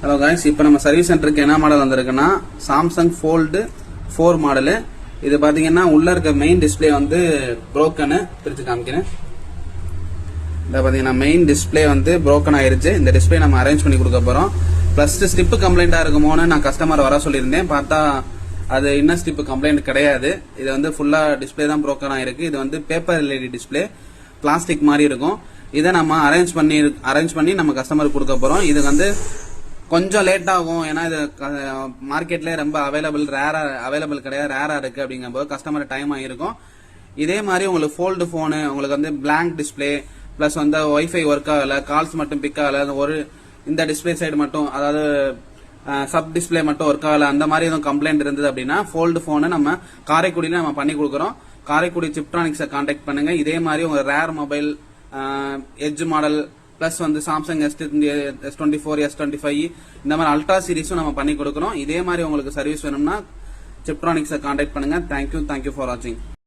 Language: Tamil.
ஹலோ गाइस, இப்போ நம்ம சர்வீஸ் சென்டருக்கு என்ன மாடல் வந்திருக்குன்னா சாம்சங் ஃபோல்டு 4 மாடல். இது பாத்தீங்கன்னா உள்ள இருக்க மெயின் டிஸ்ப்ளே வந்து broken. பிரிச்சு காமிக்கிறேன். இத பாத்தீங்கன்னா மெயின் டிஸ்ப்ளே வந்து broken ஆயிருச்சு. இந்த டிஸ்ப்ளே நம்ம அரேஞ்ச் பண்ணி கொடுக்க போறோம். பிளஸ் ஸ்ட்ரிப் கம்ப்ளைண்டா இருக்குமோன்னு நான் கஸ்டமர் வர சொல்லியிருந்தேன். பார்த்தா அது இன்ன ஸ்ட்ரிப் கம்ப்ளைண்ட் கிடையாது. இது வந்து ஃபுல்லா டிஸ்ப்ளே தான் broken ஆயிருக்கு. இது வந்து பேப்பர் எல்இடி டிஸ்ப்ளே, பிளாஸ்டிக் மாதிரி இருக்கும். இதை நம்ம அரேஞ்ச் பண்ணி நம்ம கஸ்டமருக்கு கொடுக்க போறோம். இது வந்து கொஞ்சம் லேட் ஆகும். ஏன்னா இது மார்க்கெட்ல ரொம்ப அவைலபிள் கிடையாது, ரேரா இருக்கு. அப்படிங்கும்போது கஸ்டமர் டைம் ஆகிருக்கும். இதே மாதிரி உங்களுக்கு ஃபோல்டு போனு, உங்களுக்கு வந்து பிளாங்க் டிஸ்பிளே பிளஸ் வந்து ஒய்ஃபை ஒர்க் ஆகல, கால்ஸ் மட்டும் பிக் ஆகல, ஒரு இந்த டிஸ்பிளே சைடு மட்டும், அதாவது சப் டிஸ்பிளே மட்டும் ஒர்க் ஆகல, அந்த மாதிரி எதுவும் கம்ப்ளைண்ட் இருந்தது அப்படின்னா ஃபோல்டு போனு நம்ம காரைக்குடியில நம்ம பண்ணி கொடுக்குறோம். காரைக்குடி சிப்ட்ரானிக்ஸை கான்டாக்ட் பண்ணுங்க. இதே மாதிரி உங்க rare mobile, edge model plus வந்து சாம்சங் S24, S25 இந்த மாதிரி அல்ட்ரா சீரிஸும் நம்ம பண்ணி கொடுக்குறோம். இதே மாதிரி உங்களுக்கு சர்வீஸ் வேணும்னா சிப்ட்ரானிக்ஸை கான்டாக்ட் பண்ணுங்க. தேங்க்யூ ஃபார் வாட்சிங்.